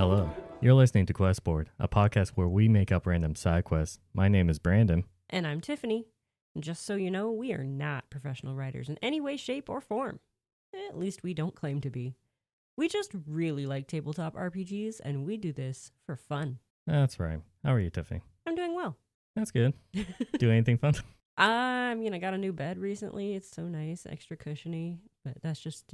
Hello. You're listening to Questboard, a podcast where we make up random side quests. My name is Brandon. And I'm Tiffany. And just so you know, we are not professional writers in any way, shape, or form. At least we don't claim to be. We just really like tabletop RPGs, and we do this for fun. That's right. How are you, Tiffany? I'm doing well. That's good. Do anything fun? I got a new bed recently. It's so nice, extra cushiony, but that's just,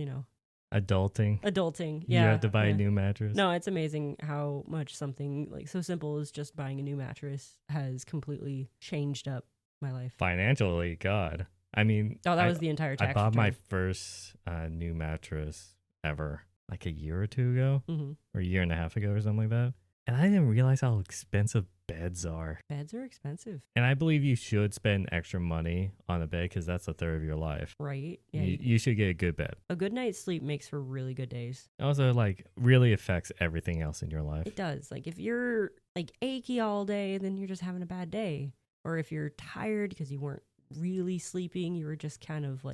Adulting. Yeah. You have to buy yeah. a new mattress. No, it's amazing how much something like so simple as just buying a new mattress has completely changed up my life. Financially, God. I mean, Oh, that was the entire tax I bought my return. first new mattress ever, like a year or two ago, Mm-hmm. or a year and a half ago, or something like that. And I didn't realize how expensive beds are. Beds are expensive, And I believe you should spend extra money on a bed because that's a third of your life. right? Yeah, You should get a good bed. a good night's sleep makes for really good days. It also, really affects everything else in your life. It does. Like, if you're, achy all day, then you're just having a bad day. Or if you're tired because you weren't really sleeping, you were just kind of,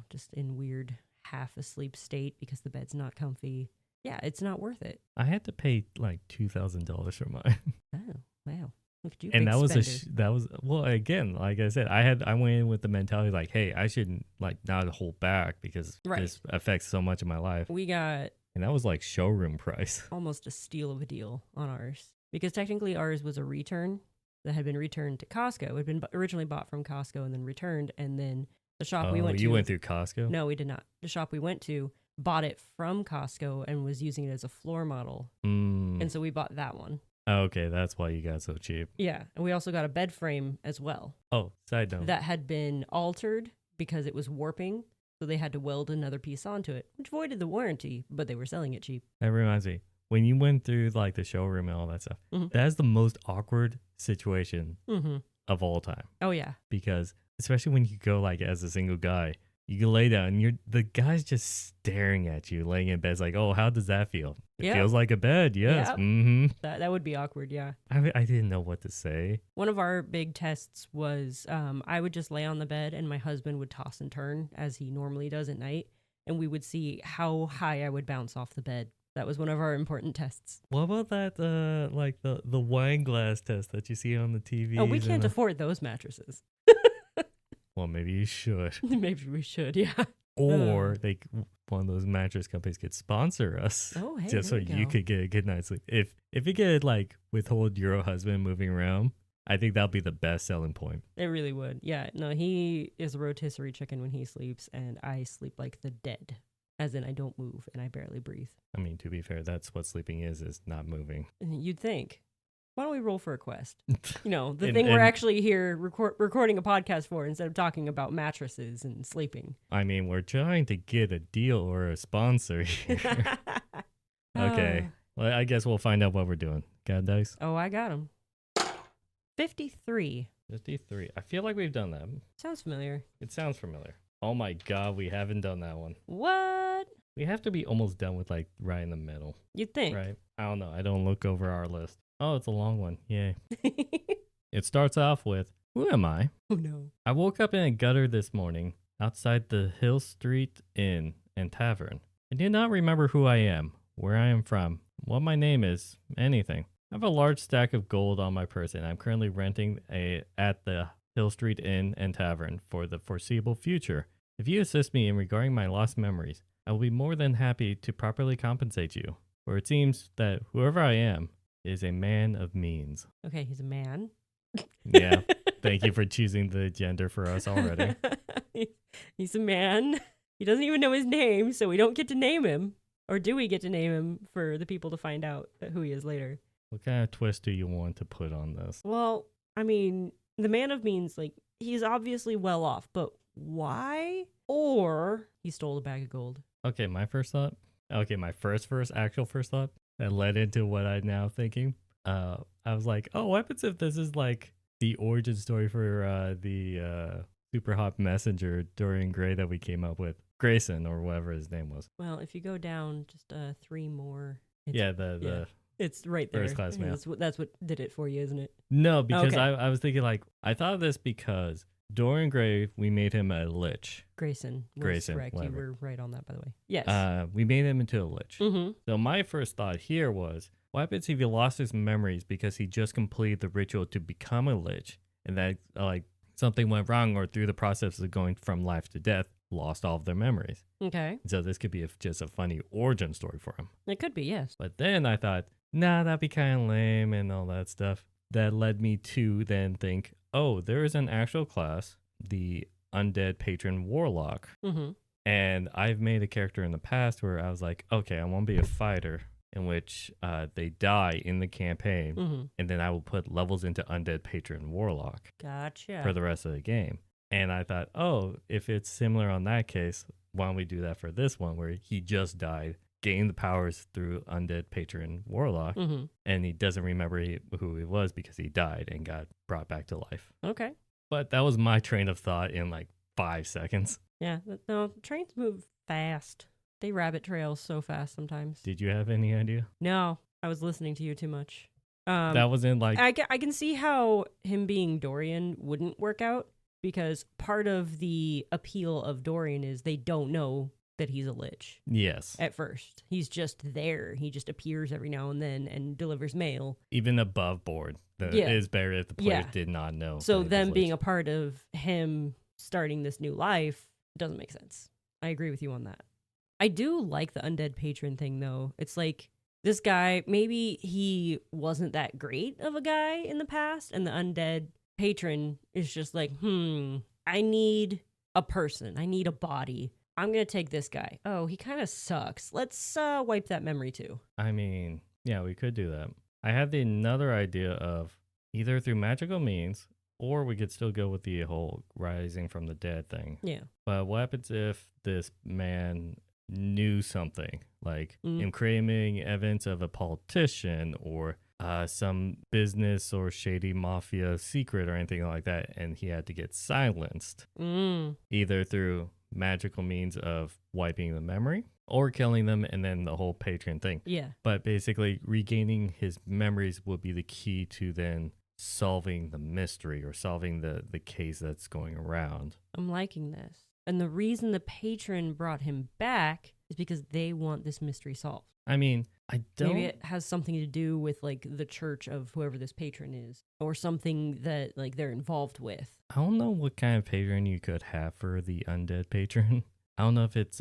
just in weird half-asleep state because the bed's not comfy. Yeah, it's not worth it. I had to pay $2,000 for mine, Oh, wow. Look at you, and big that was spender. well, again, like I said, I went in with the mentality like, hey, I shouldn't not hold back because Right. this affects so much of my life, We got and that was like showroom price. almost a steal of a deal on ours. Because technically ours was a return that had been returned to Costco. It had been originally bought from Costco and then returned, and then the shop we went to... You went through Costco? No, we did not. The shop we went to bought it from Costco and was using it as a floor model. And so we bought that one. Okay, that's why you got so cheap. Yeah. And we also got a bed frame as well Oh, side note. that had been altered because it was warping. So they had to weld another piece onto it, which voided the warranty, but they were selling it cheap. That reminds me, when you went through the showroom and all that stuff, Mhm. that is the most awkward situation Mm-hmm. of all time. Oh, yeah. Because especially when you go as a single guy, you can lay down and the guy's just staring at you laying in bed. It's like, oh, how does that feel? It Yeah. feels like a bed. Yes. Yep. Mm-hmm. That would be awkward, yeah. I didn't know what to say. One of our big tests was I would just lay on the bed and my husband would toss and turn as he normally does at night. And we would see how high I would bounce off the bed. That was one of our important tests. What about that the wine glass test that you see on the TV? Oh, we can't afford those mattresses. Well, maybe you should. Maybe we should, yeah. Or one of those mattress companies could sponsor us. Oh, hey, Just so there we you go. could get a good night's sleep. If it could withhold your husband moving around, I think that'll be the best selling point. It really would. Yeah, no, he is a rotisserie chicken when he sleeps, and I sleep like the dead. As in, I don't move and I barely breathe. I mean, to be fair, that's what sleeping is not moving. You'd think. Why don't we roll for a quest? The And- thing we're and- actually here recording a podcast for instead of talking about mattresses and sleeping. I mean, we're trying to get a deal or a sponsor here. Okay. Well, I guess we'll find out what we're doing. Got dice? Oh, I got him. 53. 53. I feel like we've done that. Sounds familiar. It sounds familiar. Oh my god, we haven't done that one. What? We have to be almost done with right in the middle, You'd think. right? I don't know. I don't look over our list. Oh, it's a long one. Yay. It starts off with, who am I? Oh, no. I woke up in a gutter this morning outside the Hill Street Inn and Tavern. I do not remember who I am, where I am from, what my name is, anything. I have a large stack of gold on my person. I'm currently renting at the Hill Street Inn and Tavern for the foreseeable future. If you assist me in regarding my lost memories, I will be more than happy to properly compensate you. For it seems that whoever I am is a man of means. Okay, he's a man. Yeah, thank you for choosing the gender for us already. He's a man. He doesn't even know his name, so we don't get to name him. Or do we get to name him for the people to find out who he is later? What kind of twist do you want to put on this? Well, I mean, the man of means, he's obviously well off, but why? Or he stole a bag of gold. Okay, my first thought. Okay, my first actual first thought that led into what I'm now thinking. I was like, oh, what happens if this is the origin story for the super hot messenger Dorian Gray that we came up with? Grayson or whatever his name was. Well, if you go down just 3 more. It's right there. First class mail. That's what did it for you, isn't it? No, because Okay. I was thinking I thought of this because Dorian Gray, we made him a lich. Grayson was Grayson, correct. whatever. You were right on that, by the way. Yes. We made him into a lich. Mm-hmm. So my first thought here was, what happens if he lost his memories because he just completed the ritual to become a lich, and that like something went wrong, or through the process of going from life to death, lost all of their memories. Okay. So this could be just a funny origin story for him. It could be, yes. But then I thought, nah, that'd be kind of lame and all that stuff. That led me to then think, oh, there is an actual class, the Undead Patron Warlock. Mm-hmm. And I've made a character in the past where I was like, okay, I want to be a fighter in which they die in the campaign. Mm-hmm. And then I will put levels into Undead Patron Warlock Gotcha. for the rest of the game. And I thought, oh, if it's similar on that case, why don't we do that for this one where he just died, gained the powers through Undead Patron Warlock, Mm-hmm. and he doesn't remember who he was because he died and got brought back to life. Okay. But that was my train of thought in like 5 seconds. Yeah. No, trains move fast. They rabbit trail so fast sometimes. Did you have any idea? No, I was listening to you too much. That wasn't like... I can see how him being Dorian wouldn't work out, because part of the appeal of Dorian is they don't know that he's a lich Yes. at first. He's just there. He just appears every now and then and delivers mail. Even above board. It Yeah. is better if the players Yeah. did not know. So that he them was being lich. a part of him starting this new life doesn't make sense. I agree with you on that. I do like the undead patron thing, though. It's like this guy, maybe he wasn't that great of a guy in the past, and the undead patron is just like, I need a person. I need a body. I'm going to take this guy. Oh, he kind of sucks. Let's wipe that memory too. I mean, yeah, we could do that. I had another idea of either through magical means, or we could still go with the whole rising from the dead thing. Yeah. But what happens if this man knew something, like Mm. him creating evidence of a politician or some business or shady mafia secret or anything like that, and he had to get silenced, either through magical means of wiping the memory or killing them, and then the whole patron thing. Yeah. But basically, regaining his memories will be the key to then solving the mystery or solving the case that's going around. I'm liking this. And the reason the patron brought him back is because they want this mystery solved. I mean, I don't... Maybe it has something to do with like the church of whoever this patron is, or something that like they're involved with. I don't know what kind of patron you could have for the undead patron. I don't know if it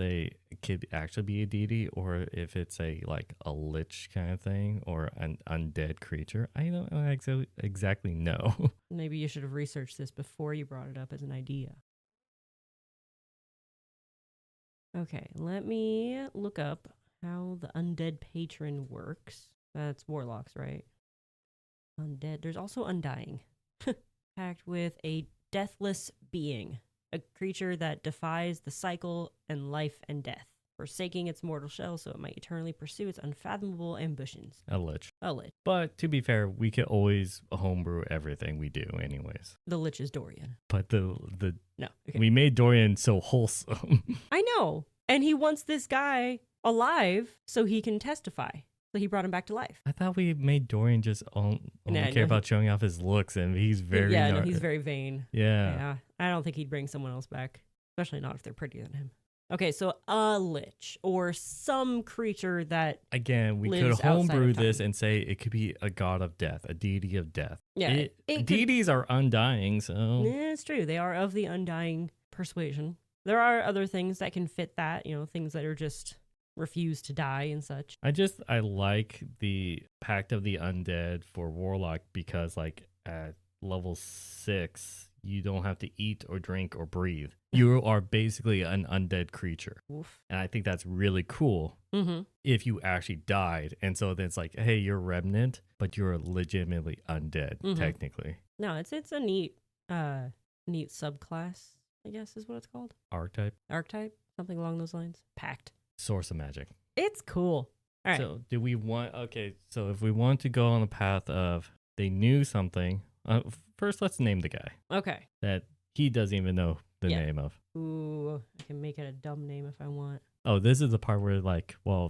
could actually be a deity, or if it's a lich kind of thing, or an undead creature. I don't exactly know. Maybe you should have researched this before you brought it up as an idea. Okay, let me look up how the undead patron works. That's warlocks, right? Undead. There's also undying. Packed with a deathless being, a creature that defies the cycle and life and death, forsaking its mortal shell so it might eternally pursue its unfathomable ambitions. A lich. A lich. But to be fair, we could always homebrew everything we do anyways. The lich is Dorian. But the No. Okay. we made Dorian so wholesome. I know. And he wants this guy alive so he can testify. So he brought him back to life. I thought we made Dorian just only No, care about showing off his looks, and he's very... Yeah, no, he's very vain. Yeah. Yeah. I don't think he'd bring someone else back, especially not if they're prettier than him. Okay, so a lich or some creature that... Again, we could lives outside homebrew of time. this and say it could be a god of death, a deity of death. Yeah, it could- Deities are undying, so... Yeah, it's true. They are of the undying persuasion. There are other things that can fit that, things that are just refuse to die and such. I like the Pact of the Undead for Warlock because, at level 6, you don't have to eat or drink or breathe. You are basically an undead creature. Oof. And I think that's really cool Mm-hmm. if you actually died. And so then it's like, hey, you're remnant, but you're legitimately undead, Mhm. technically. No, it's a neat subclass, I guess is what it's called. Archetype, Archetype, something along those lines. Pact. source of magic. It's cool. All right. So do we want, so if we want to go on the path of they knew something, first let's name the guy Okay. that he doesn't even know the Yeah. name of. Ooh, I can make it a dumb name if I want. Oh, this is the part where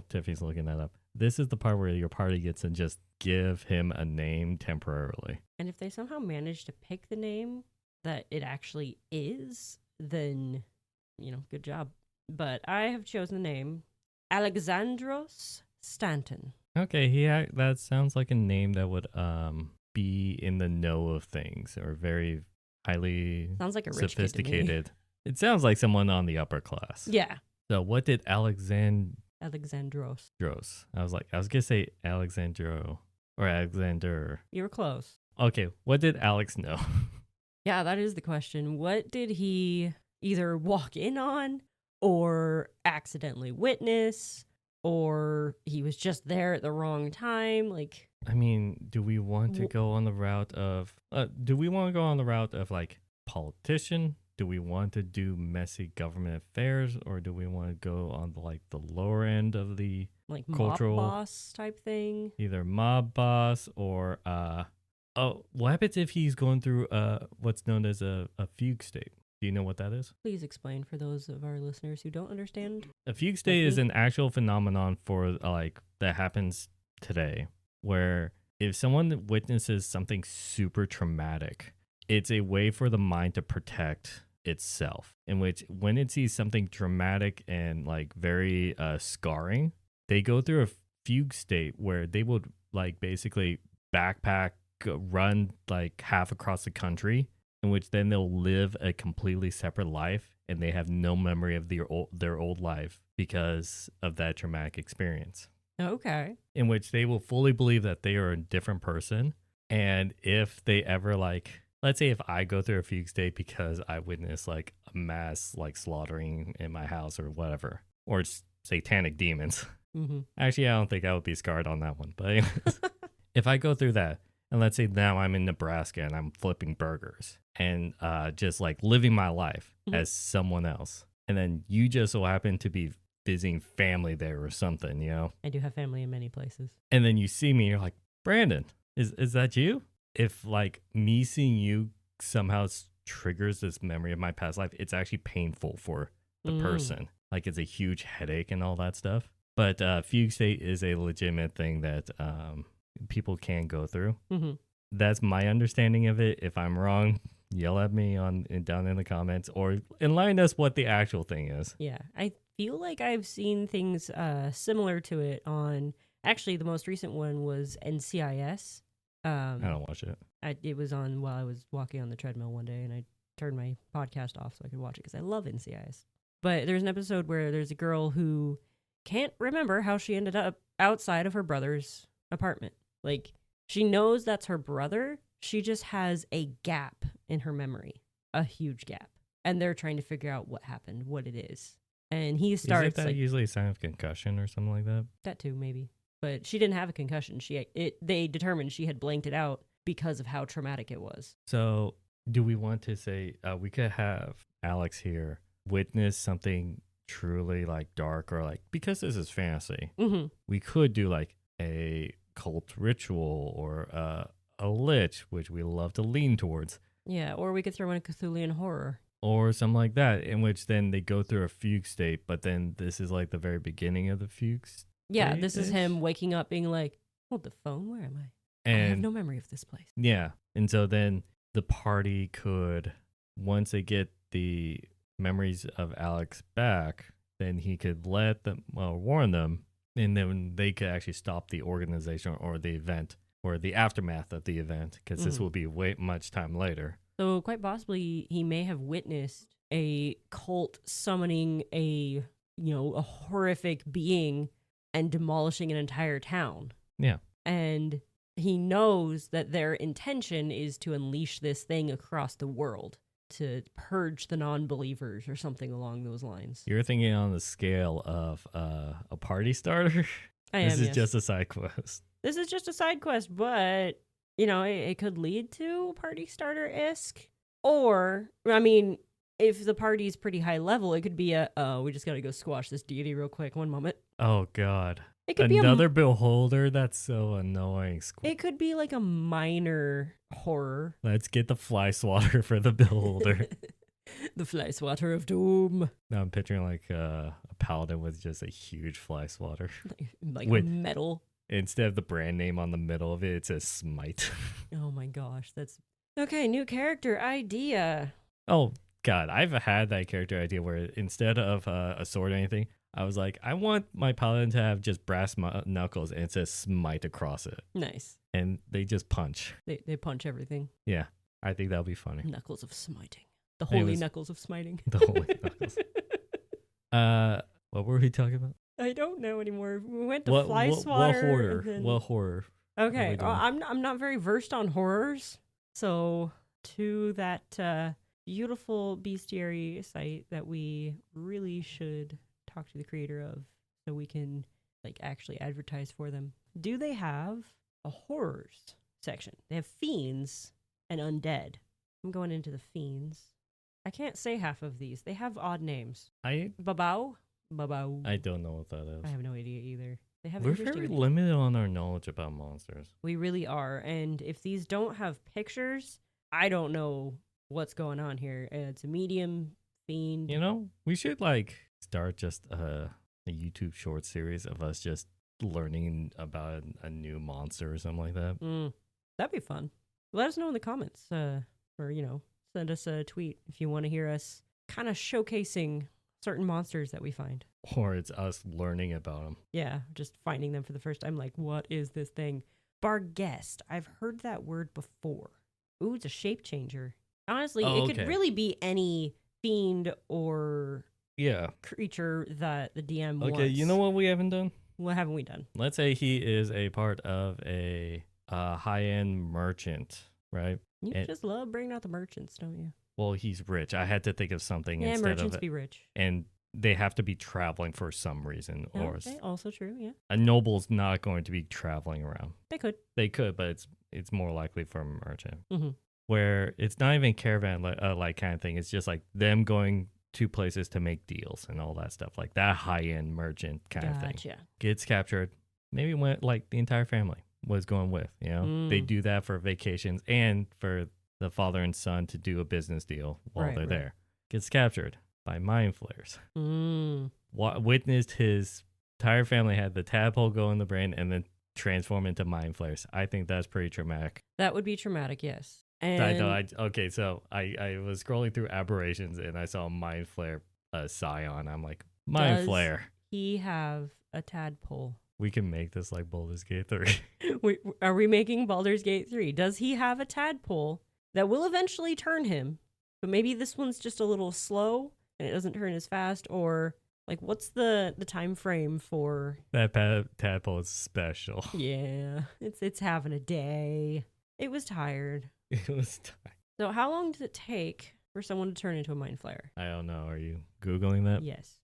Tiffany's looking that up. This is the part where your party gets to just give him a name temporarily. And if they somehow manage to pick the name, that it actually is, then, good job. But I have chosen the name Alexandros Stanton. Okay, that sounds like a name that would be in the know of things or very highly Sounds like a rich kid to me. sophisticated. It sounds like someone on the upper class. Yeah, So what did Alexandros. I was gonna say Alexandro or Alexander. You were close. Okay, what did Alex know? Yeah, that is the question. What did he either walk in on or accidentally witness, or he was just there at the wrong time? Like, I mean, do we want to go on the route of like politician? Do we want to do messy government affairs, or do we want to go on the lower end of the like cultural mob boss type thing? either mob boss or what happens if he's going through what's known as a fugue state? Do you know what that is? Please explain for those of our listeners who don't understand. A fugue state is an actual phenomenon for that happens today, where if someone witnesses something super traumatic, it's a way for the mind to protect itself. In which, when it sees something traumatic and like very scarring, they go through a fugue state where they would like basically backpack, run like half across the country, in which then they'll live a completely separate life and they have no memory of their old life because of that traumatic experience. Okay. In which they will fully believe that they are a different person. And if they ever let's say if I go through a fugue state because I witnessed like a mass like slaughtering in my house or whatever, or it's satanic demons. Mm-hmm. Actually, I don't think I would be scarred on that one. But anyways, if I go through that, and let's say now I'm in Nebraska and I'm flipping burgers and just like living my life as someone else, and then you just so happen to be visiting family there or something, I do have family in many places. and then you see me, you're like, Brandon, is that you? If like me seeing you somehow triggers this memory of my past life, it's actually painful for the person. Like it's a huge headache and all that stuff. But fugue state is a legitimate thing that people can go through. Mm-hmm. That's my understanding of it. If I'm wrong, yell at me down in the comments or enlighten us what the actual thing is. Yeah, I feel like I've seen things similar to it on. Actually, the most recent one was NCIS. I don't watch it. It was on while I was walking on the treadmill one day, and I turned my podcast off so I could watch it because I love NCIS. But there's an episode where there's a girl who can't remember how she ended up outside of her brother's apartment. Like, she knows that's her brother. She just has a gap in her memory, a huge gap. And they're trying to figure out what happened, what it is. And he starts Isn't that usually a sign of concussion or something like that? That too, maybe. But she didn't have a concussion. They determined she had blanked it out because of how traumatic it was. So do we want to say we could have Alex here witness something truly like dark or like, because this is fantasy, we could do like a cult ritual or a lich, which we love to lean towards. Yeah, or we could throw in a Cthulhian horror. Or something like that, in which then they go through a fugue state, but then this is like the very beginning of the fugue state. Yeah, this is him waking up being like, hold the phone, where am I? I have no memory of this place. Yeah, and so then the party could, once they get the memories of Alex back, then he could warn them, and then they could actually stop the organization or the event or the aftermath of the event, because this will be much time later. So quite possibly he may have witnessed a cult summoning a horrific being and demolishing an entire town. Yeah. And he knows that their intention is to unleash this thing across the world to purge the non-believers or something along those lines. You're thinking on the scale of a party starter? This is just a side quest. This is just a side quest, but, it could lead to party starter-esque. Or, I mean, if the party's pretty high level, it could be we just gotta go squash this deity real quick. One moment. Oh, God. It could Another beholder? That's so annoying. It could be like a minor horror. Let's get the fly swatter for the beholder. The fly swatter of doom. Now I'm picturing like a paladin with just a huge fly swatter. Like with metal. Instead of the brand name on the middle of it, it says Smite. Oh my gosh, that's Okay, new character idea. Oh God, I've had that character idea where instead of a sword or anything, I was like, I want my paladin to have just brass knuckles and it says smite across it, Nice. and they just punch. They punch everything. Yeah, I think that'll be funny. Knuckles of smiting. The It holy was- knuckles of smiting. The holy knuckles. What were we talking about? I don't know anymore. We went to What Fly what Swatter. horror? and then- What horror? Okay, we doing? I'm not very versed on horrors, so to that beautiful bestiary site that we really should talk to the creator of, so we can like actually advertise for them. Do they have a horrors section? They have fiends and undead. I'm going into the fiends. I can't say half of these. They have odd names. I Babao, Babao. I don't know what that is. I have no idea either. They have We're interesting very names. limited on our knowledge about monsters. We really are. And if these don't have pictures, I don't know what's going on here. It's a medium fiend. You know, we should like start just a YouTube short series of us just learning about a new monster or something like that. That'd be fun. Let us know in the comments, or send us a tweet if you want to hear us kind of showcasing certain monsters that we find. Or it's us learning about them. Yeah, just finding them for the first time. Like, what is this thing? Barghest. I've heard that word before. Ooh, it's a shape changer. Honestly, Oh, it could okay. really be any fiend or Yeah. creature that the DM wants. Okay, you know what we haven't done? What haven't we done? Let's say he is a part of a high-end merchant, right? You And- just love bringing out the merchants, don't you? Well, he's rich. I had to think of something Yeah, instead merchants of it. be rich. And they have to be traveling for some reason. Or Okay, also true, yeah. a noble's not going to be traveling around. They could. They could, but it's more likely for a merchant. Mm-hmm. Where it's not even caravan like kind of thing. It's just like them going to places to make deals and all that stuff. Like that high-end merchant kind of thing. Gotcha. Gets captured. Maybe went like the entire family was going with, you know. They Mm. do that for vacations and for the father and son to do a business deal while Right, they're right. there. Gets captured by mind flayers. Mm. Witnessed his entire family had the tadpole go in the brain and then transform into mind flayers. I think that's pretty traumatic. That would be traumatic, yes. And I know. Okay, so I was scrolling through aberrations and I saw mind flare scion. I'm like, mind Does- flare. he have a tadpole. We can make this like Baldur's Gate 3. Are we making Baldur's Gate 3? Does he have a tadpole that will eventually turn him? But maybe this one's just a little slow and it doesn't turn as fast, or like what's the time frame for That tadpole is special. Yeah, it's having a day. It was tired. It was time. So how long does it take for someone to turn into a mind flayer? I don't know. Are you Googling that? Yes.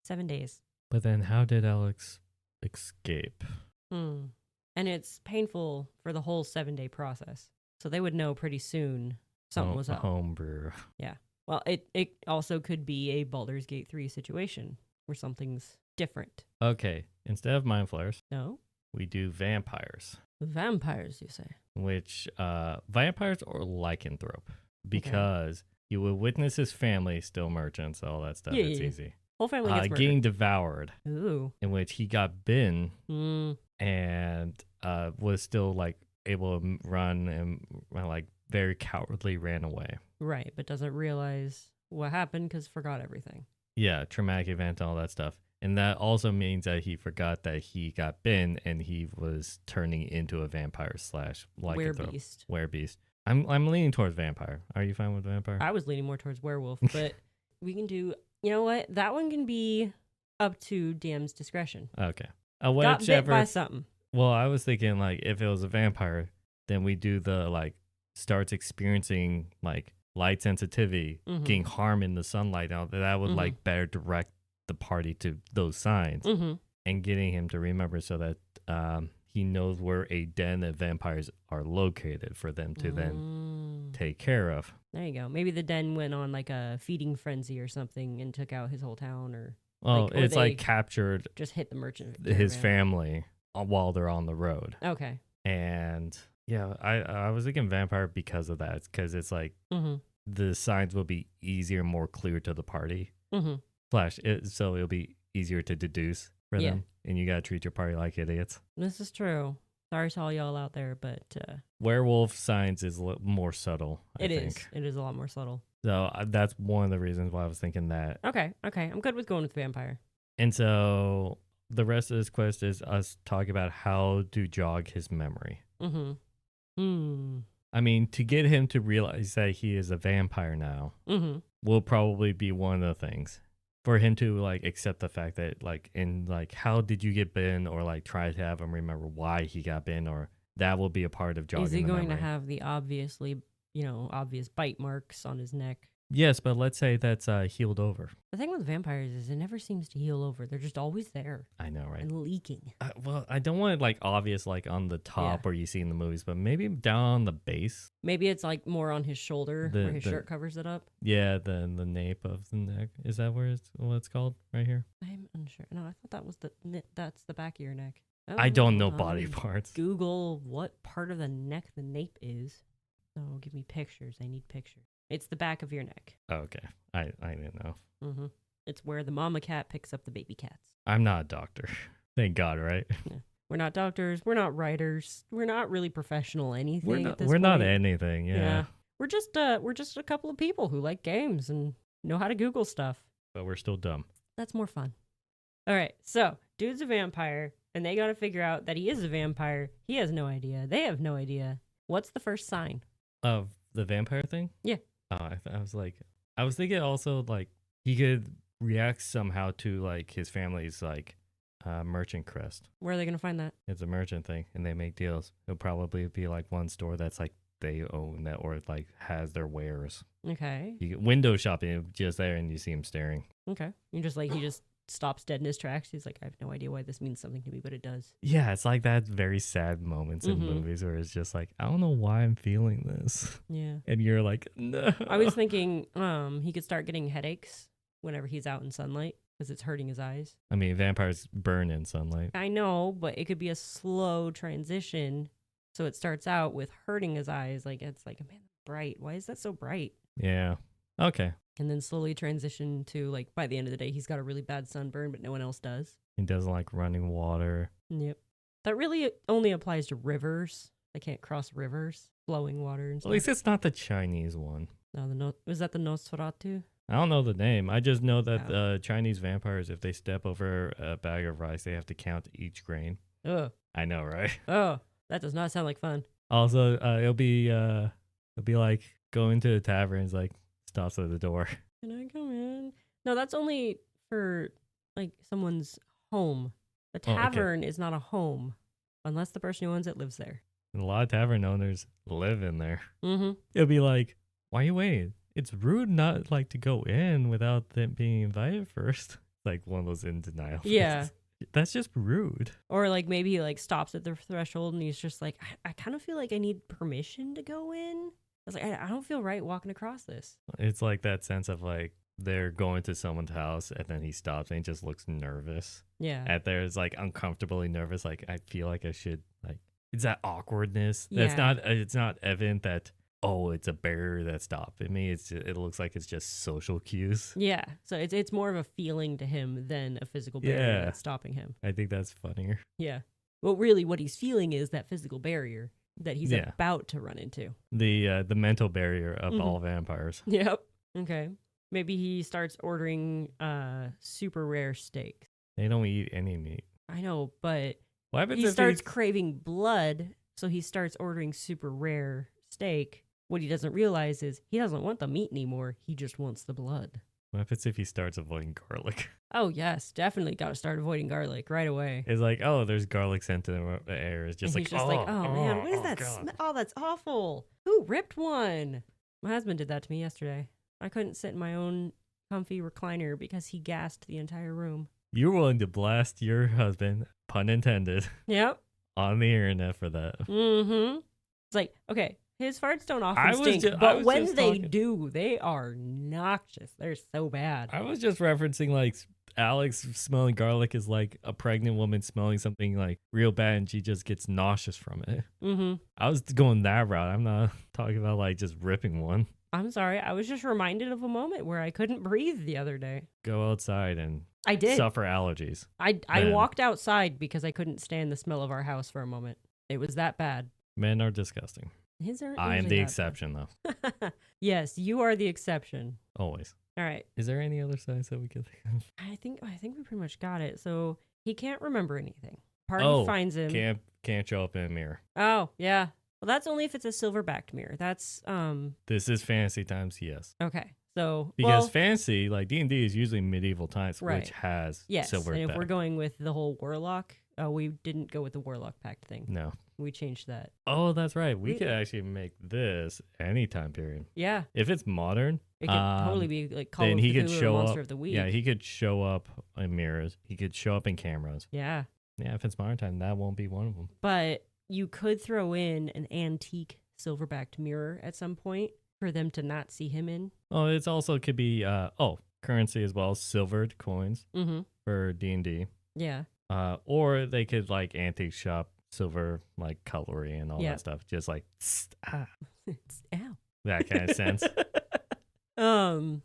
7 days. But then how did Alex escape? And it's painful for the whole 7-day process. So they would know pretty soon something was up. Homebrew. Well, it also could be a Baldur's Gate 3 situation where something's different. Okay, instead of mind flayers, No? we do vampires. Vampires, you say? Which vampires or lycanthrope, because you will witness his family still merchants, all that stuff. Yeah, It's yeah. easy. Whole family gets murdered. Getting devoured, Ooh. in which he got bitten Mm. and was still like able to run and like very cowardly ran away. Right, but doesn't realize what happened because forgot everything. Yeah, traumatic event, all that stuff. And that also means that he forgot that he got bitten and he was turning into a vampire slash lycanthrope. Werebeast. Werebeast. I'm leaning towards vampire. Are you fine with vampire? I was leaning more towards werewolf, but we can do. You know what? That one can be up to DM's discretion. Okay. Got bit Whichever. by something. Well, I was thinking like if it was a vampire, then we do the like starts experiencing like light sensitivity, Mhm. getting harm in the sunlight. Now that would Mhm. like better direct the party to those signs Mm-hmm. and getting him to remember so that he knows where a den of vampires are located for them to then take care of. There you go. Maybe the den went on like a feeding frenzy or something and took out his whole town, or Well, Like, or it's they- like captured just hit the merchant. his caravan. family while they're on the road. Okay. And yeah, I was thinking vampire because of that. Because it's like Mm-hmm. the signs will be easier, more clear to the party. Mm-hmm. So it'll be easier to deduce for Yeah. them. And you gotta treat your party like idiots. This is true. Sorry to all y'all out there, but Werewolf science is more subtle, I it think. is. It is a lot more subtle. So that's one of the reasons why I was thinking that. Okay. I'm good with going with vampire. And so the rest of this quest is us talking about how to jog his memory. Mm-hmm. Hmm. I mean, to get him to realize that he is a vampire now Mm-hmm. will probably be one of the things. For him to like accept the fact that like in like how did you get bitten, or like try to have him remember why he got bitten, or that will be a part of jogging Is he the going memory. to have the obvious bite marks on his neck? Yes, but let's say that's healed over. The thing with vampires is it never seems to heal over. They're just always there I know, right? and leaking. Well, I don't want it like obvious like on the top where you see in the movies, but maybe down on the base. Maybe it's like more on his shoulder where his The- shirt covers it up. Yeah, the nape of the neck. Is that what it's called right here? I'm unsure. No, I thought that was that's the back of your neck. I don't know Oh, body parts. Google what part of the neck the nape is. No, give me pictures. I need pictures. It's the back of your neck. Okay, I didn't know. Mm-hmm. It's where the mama cat picks up the baby cats. I'm not a doctor. Thank God, right? We're not doctors. We're not writers. We're not really professional anything. We're not point. anything. Yeah. We're just a couple of people who like games and know how to Google stuff. But we're still dumb. That's more fun. All right, so dude's a vampire, and they got to figure out that he is a vampire. He has no idea. They have no idea. What's the first sign? Of the vampire thing? Yeah. Oh, I was thinking also like he could react somehow to like his family's like merchant crest. Where are they gonna find that? It's a merchant thing, and they make deals. It'll probably be like one store that's like they own that, or like has their wares. Okay. You get window shopping just there, and you see him staring. Okay. You just like he just stops dead in his tracks. He's like, I have no idea why this means something to me, but it does. Yeah, it's like that very sad moments in Mhm. movies where it's just like, I don't know why I'm feeling this. Yeah. And you're like, no. I was thinking he could start getting headaches whenever he's out in sunlight because it's hurting his eyes. I mean, vampires burn in sunlight. I know, but it could be a slow transition. So it starts out with hurting his eyes. Like, it's like, man, that's bright. Why is that so bright? Yeah. Okay. And then slowly transition to, like, by the end of the day, he's got a really bad sunburn, but no one else does. He doesn't like running water. Yep. That really only applies to rivers. They can't cross rivers, flowing water and At stuff. least it's not the Chinese one. No, was that the Nosferatu? I don't know the name. I just know that Oh. Chinese vampires, if they step over a bag of rice, they have to count each grain. Oh, I know, right? that does not sound like fun. Also, it'll be like going to the taverns, like stops at the door. Can I come in? No, that's only for like someone's home. The Oh, okay. tavern is not a home unless the person who owns it lives there. And a lot of tavern owners live in there. Mm-hmm. It'll be like, why are you waiting? It's rude not like to go in without them being invited first. Like one of those in denial. Yeah. faces. That's just rude. Or like maybe he like stops at the threshold and he's just like, I kind of feel like I need permission to go in. I was like, I don't feel right walking across this. It's like that sense of like they're going to someone's house and then he stops and he just looks nervous. Yeah. At there is like uncomfortably nervous. Like I feel like I should like. It's that awkwardness. That's Yeah. not. It's not evident that it's a barrier that stopped me. It looks like it's just social cues. Yeah. So it's more of a feeling to him than a physical barrier Yeah. that's stopping him. I think that's funnier. Yeah. Well, really, what he's feeling is that physical barrier that he's Yeah. about to run into. The mental barrier of Mhm. all vampires. Yep. Okay. Maybe he starts ordering super rare steak. They don't eat any meat. I know, but What happens he if starts craving blood, so he starts ordering super rare steak. What he doesn't realize is he doesn't want the meat anymore. He just wants the blood. What happens if he starts avoiding garlic? Oh, yes. Definitely got to start avoiding garlic right away. It's like, there's garlic scent in the air. It's just And like, he's just like, oh man, what is that God. smell? Oh, that's awful. Who ripped one? My husband did that to me yesterday. I couldn't sit in my own comfy recliner because he gassed the entire room. You're willing to blast your husband, pun intended, Yep. on the internet for that. Mm-hmm. It's like, okay, his farts don't I often was stink, ju- I but was when just they talking- do, they are noxious. They're so bad. I was just referencing like Alex smelling garlic is like a pregnant woman smelling something like real bad and she just gets nauseous from it. Mm-hmm. I was going that route. I'm not talking about like just ripping one. I'm sorry. I was just reminded of a moment where I couldn't breathe the other day. Go outside and I did. suffer allergies. I then. walked outside because I couldn't stand the smell of our house for a moment. It was that bad. Men are disgusting. His aren't I am usually the that exception, though. bad. Yes, you are the exception. Always. All right. Is there any other signs that we could think of? I think we pretty much got it. So he can't remember anything. Party Oh, finds him. Can't show up in a mirror. Oh, yeah. Well, that's only if it's a silver-backed mirror. That's This is fantasy times, yes. okay. So Because well, fantasy, like D&D, is usually medieval times, Right. which has yes, silver and if back. we're going with the whole warlock, we didn't go with the warlock pact thing. No. We changed that. Oh, that's right. We We- could actually make this any time period. Yeah, If it's modern, it could totally be like Call then of he could Cthulhu or show Monster up. of the Week. Yeah, he could show up in mirrors. He could show up in cameras. Yeah, Yeah, if it's modern time, that won't be one of them. but you could throw in an antique silver-backed mirror at some point for them to not see him in. Oh, it's also could be currency as well, silvered coins Mm-hmm. for D&D. Yeah. Or they could like antique shop silver like cutlery and all Yeah. that stuff. Just like Ow. that kind of sense. I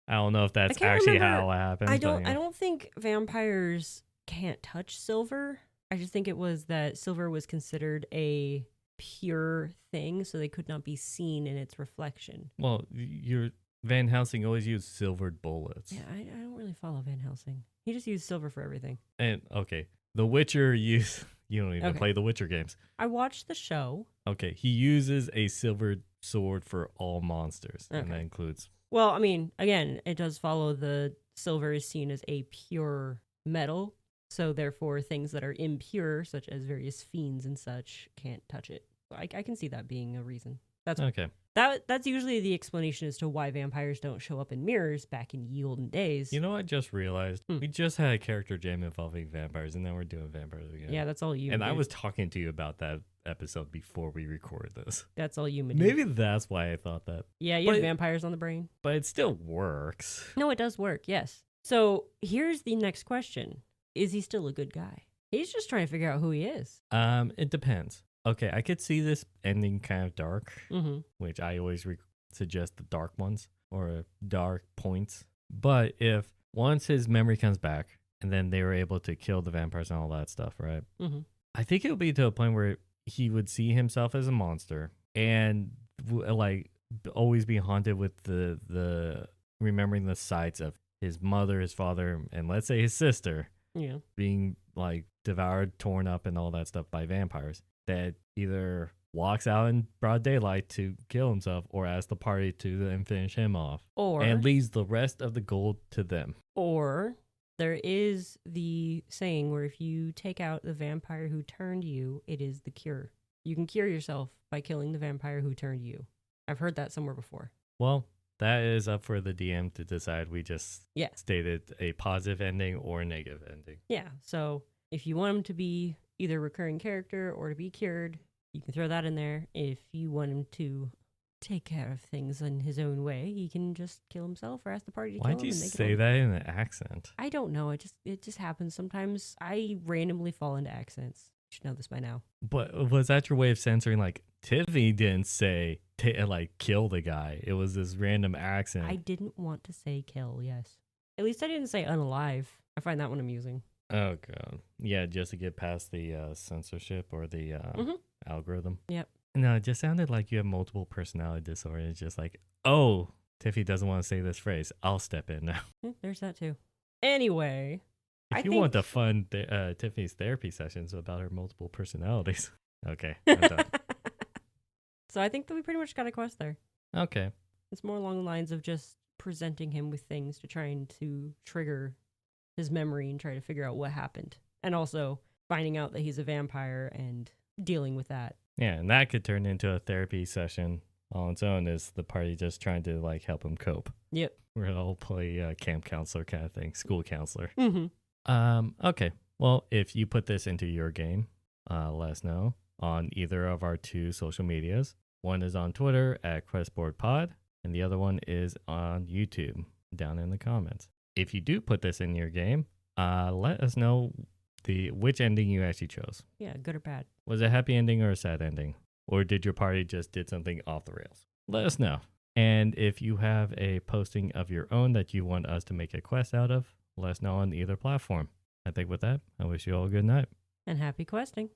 I don't know if that's can't actually remember- how it happens. but, don't. yeah. I don't think vampires can't touch silver. I just think it was that silver was considered a pure thing, so they could not be seen in its reflection. Well, your Van Helsing always used silvered bullets. Yeah, I don't really follow Van Helsing. He just used silver for everything. And okay, The Witcher use you don't even Okay. play The Witcher games. I watched the show. Okay, he uses a silvered sword for all monsters, and that Okay. includes. Well, I mean, again, it does follow the silver is seen as a pure metal, so therefore things that are impure, such as various fiends and such, can't touch it. I can see that being a reason. Okay. That's usually the explanation as to why vampires don't show up in mirrors back in ye olden days. You know, I just realized Hmm. we just had a character jam involving vampires, and now we're doing vampires again. Yeah, that's all you. And I did. was talking to you about that episode before we recorded this. That's all you. Maybe that's why I thought that, Yeah, you have but- vampires on the brain. but it still works. No, it does work. Yes. So here's the next question: is he still a good guy? He's just trying to figure out who he is. It depends. Okay, I could see this ending kind of dark, Mm-hmm. which I always suggest the dark ones or dark points. But if once his memory comes back and then they were able to kill the vampires and all that stuff, right? Mm-hmm. I think it would be to a point where he would see himself as a monster and like always be haunted with the remembering the sights of his mother, his father, and let's say his sister Yeah. being like devoured, torn up, and all that stuff by vampires. That either walks out in broad daylight to kill himself or asks the party to then finish him off Or and leaves the rest of the gold to them. Or there is the saying where if you take out the vampire who turned you, it is the cure. You can cure yourself by killing the vampire who turned you. I've heard that somewhere before. Well, that is up for the DM to decide. We just Yeah. stated a positive ending or a negative ending. Yeah. So if you want him to be either a recurring character or to be cured, you can throw that in there. If you want him to take care of things in his own way, he can just kill himself or ask the party to Why'd kill him. you and they can say all- that in an accent? I don't know. It just happens sometimes. I randomly fall into accents. You should know this by now. But was that your way of censoring? Like, Tiffany didn't say, like, kill the guy. It was this random accent. I didn't want to say kill, yes. At least I didn't say unalive. I find that one amusing. Oh, God. Yeah, just to get past the censorship or the Mhm. algorithm. Yep. No, it just sounded like you have multiple personality disorder. It's just like, oh, Tiffy doesn't want to say this phrase. I'll step in now. There's that too. Anyway, If I you want think- to fund Tiffany's therapy sessions about her multiple personalities. Okay, I'm done. So I think that we pretty much got a quest there. Okay. It's more along the lines of just presenting him with things to trying to trigger his memory and try to figure out what happened. And also finding out that he's a vampire and dealing with that. Yeah, and that could turn into a therapy session on its own. Is the party just trying to like help him cope? Yep. We're all play camp counselor kind of thing, school counselor. Mm-hmm. Okay. Well, if you put this into your game, let us know on either of our two social medias. One is on Twitter at QuestBoardPod, and the other one is on YouTube down in the comments. If you do put this in your game, let us know which ending you actually chose. Yeah, good or bad. Was it a happy ending or a sad ending? Or did your party just did something off the rails? Let us know. And if you have a posting of your own that you want us to make a quest out of, let us know on either platform. I think with that, I wish you all a good night. And happy questing.